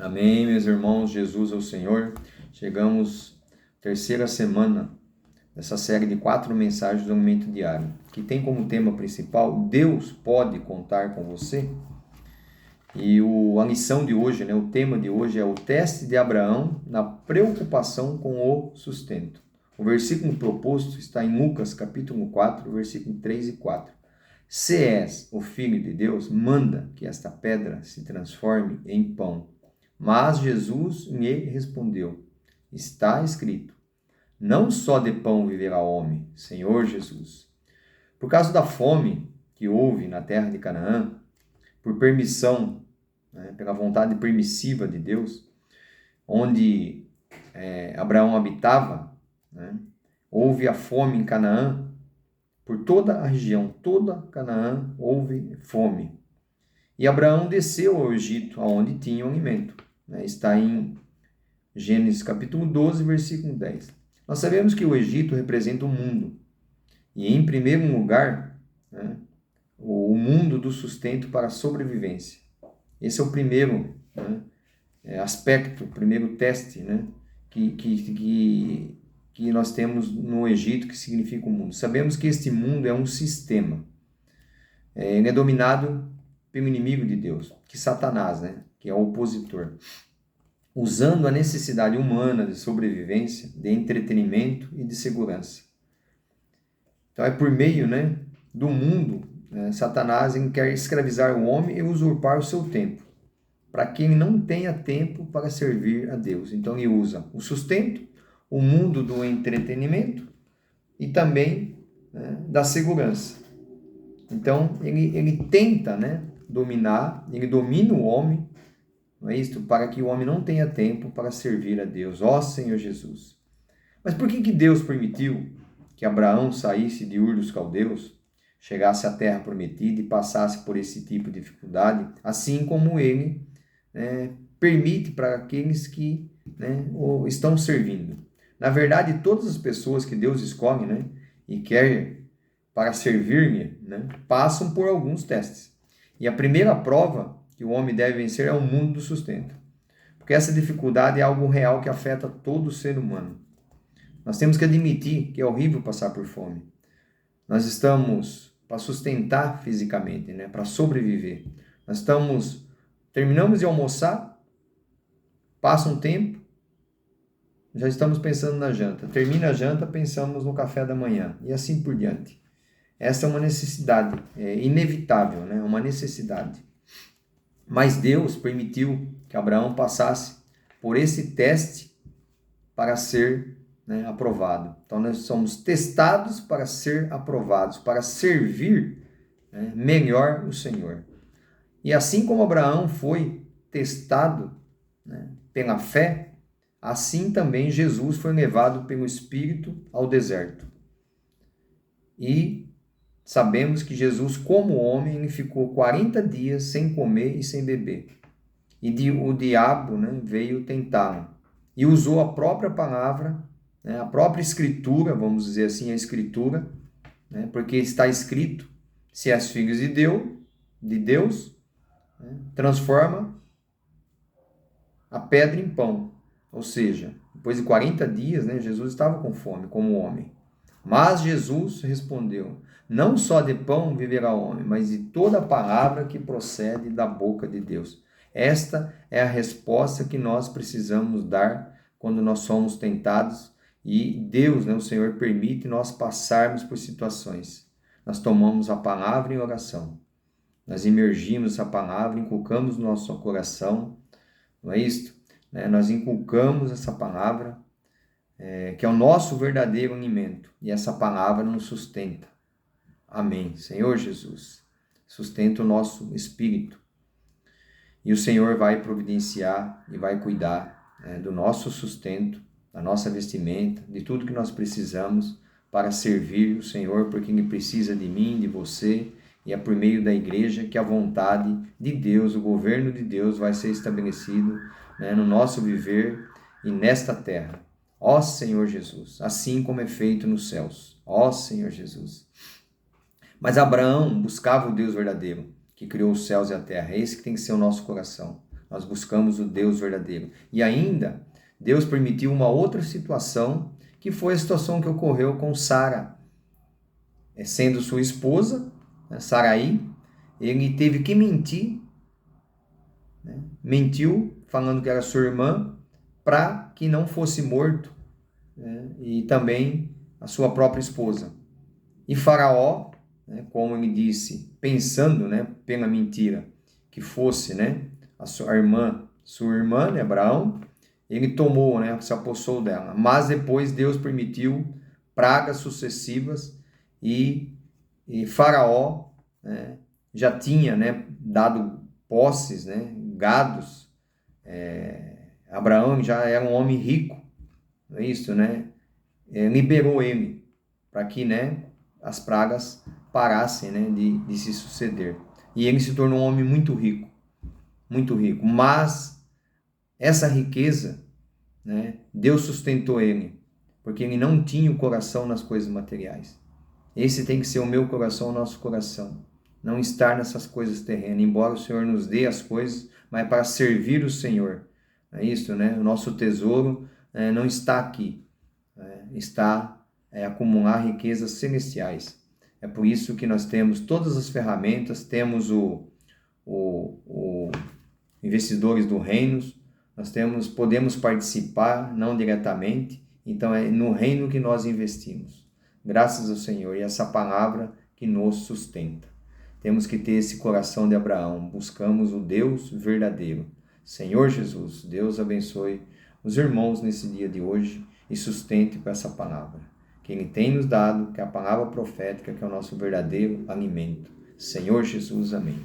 Amém, meus irmãos, Jesus é o Senhor. Chegamos à terceira semana dessa série de 4 mensagens do Alimento Diário, que tem como tema principal, Deus pode contar com você? E a lição de hoje, o tema de hoje é o teste de Abraão na preocupação com o sustento. O versículo proposto está em Lucas, capítulo 4, versículo 3 e 4. Se és o Filho de Deus, manda que esta pedra se transforme em pão. Mas Jesus lhe respondeu, está escrito, não só de pão viverá o homem, Senhor Jesus. Por causa da fome que houve na terra de Canaã, por permissão, pela vontade permissiva de Deus, onde Abraão habitava, houve a fome em Canaã, por toda a região, toda Canaã houve fome. E Abraão desceu ao Egito, onde tinha o alimento. Está em Gênesis capítulo 12, versículo 10. Nós sabemos que o Egito representa o mundo. E em primeiro lugar, o mundo do sustento para a sobrevivência. Esse é o primeiro aspecto, o primeiro teste que nós temos no Egito, que significa o mundo. Sabemos que este mundo é um sistema. Ele é dominado pelo inimigo de Deus, que é Satanás, que é o opositor, usando a necessidade humana de sobrevivência, de entretenimento e de segurança. Então é por meio do mundo, Satanás quer escravizar o homem e usurpar o seu tempo, para que ele não tenha tempo para servir a Deus. Então ele usa o sustento, o mundo do entretenimento e também da segurança. Então ele tenta dominar, ele domina o homem, não é isto? Para que o homem não tenha tempo para servir a Deus, ó Senhor Jesus. Mas por que Deus permitiu que Abraão saísse de Ur dos Caldeus, chegasse à terra prometida e passasse por esse tipo de dificuldade, assim como ele permite para aqueles que o estão servindo? Na verdade, todas as pessoas que Deus escolhe e quer para servir-me, passam por alguns testes. E a primeira prova que o homem deve vencer é o mundo do sustento. Porque essa dificuldade é algo real que afeta todo ser humano. Nós temos que admitir que é horrível passar por fome. Nós estamos para sustentar fisicamente, para sobreviver. Terminamos de almoçar, passa um tempo, já estamos pensando na janta. Termina a janta, pensamos no café da manhã e assim por diante. Essa é uma necessidade, inevitável, uma necessidade. Mas Deus permitiu que Abraão passasse por esse teste para ser aprovado. Então nós somos testados para ser aprovados, para servir melhor o Senhor. E assim como Abraão foi testado pela fé, assim também Jesus foi levado pelo Espírito ao deserto. E sabemos que Jesus, como homem, ele ficou 40 dias sem comer e sem beber. E o diabo veio tentá-lo. E usou a própria palavra, a própria escritura, vamos dizer assim, a escritura, porque está escrito, se és filhos de Deus, transforma a pedra em pão. Ou seja, depois de 40 dias, Jesus estava com fome, como homem. Mas Jesus respondeu, não só de pão viverá o homem, mas de toda a palavra que procede da boca de Deus. Esta é a resposta que nós precisamos dar quando nós somos tentados e Deus, o Senhor, permite nós passarmos por situações. Nós tomamos a palavra em oração, nós imergimos essa palavra, inculcamos no nosso coração, não é isto? Nós inculcamos essa palavra, que é o nosso verdadeiro alimento, e essa palavra nos sustenta. Amém. Senhor Jesus, sustenta o nosso espírito. E o Senhor vai providenciar e vai cuidar do nosso sustento, da nossa vestimenta, de tudo que nós precisamos para servir o Senhor, porque Ele precisa de mim, de você, e é por meio da igreja que a vontade de Deus, o governo de Deus vai ser estabelecido no nosso viver e nesta terra. Ó Senhor Jesus, assim como é feito nos céus. Ó Senhor Jesus. Mas Abraão buscava o Deus verdadeiro, que criou os céus e a terra. É esse que tem que ser o nosso coração. nós buscamos o Deus verdadeiro. E ainda, Deus permitiu uma outra situação, que foi a situação que ocorreu com Sara. Sendo sua esposa, Sarai, ele teve que mentir, né? Mentiu, falando que era sua irmã, para que não fosse morto, né? E também a sua própria esposa. E Faraó, né, como ele disse, pensando, né, pela mentira, que fosse, né, sua irmã, né, Abraão, ele tomou, né, se apossou dela. Mas depois Deus permitiu pragas sucessivas e Faraó, né, já tinha, né, dado posses, né, gados. Abraão já era um homem rico, não é isso, né? Liberou ele para que, né, as pragas parassem, né, de se suceder. E ele se tornou um homem muito rico, muito rico. Mas essa riqueza, né, Deus sustentou ele, porque ele não tinha o coração nas coisas materiais. Esse tem que ser o meu coração, o nosso coração. Não estar nessas coisas terrenas, embora o Senhor nos dê as coisas, mas para servir o Senhor. É isso, né? O nosso tesouro não está aqui, está acumular riquezas celestiais. É por isso que nós temos todas as ferramentas, temos o investidores do reino, podemos participar, não diretamente, então é no reino que nós investimos. Graças ao Senhor, e essa palavra que nos sustenta. Temos que ter esse coração de Abraão, buscamos o Deus verdadeiro. Senhor Jesus, Deus abençoe os irmãos nesse dia de hoje e sustente com essa palavra que Ele tem nos dado, que é a palavra profética, que é o nosso verdadeiro alimento. Senhor Jesus, amém.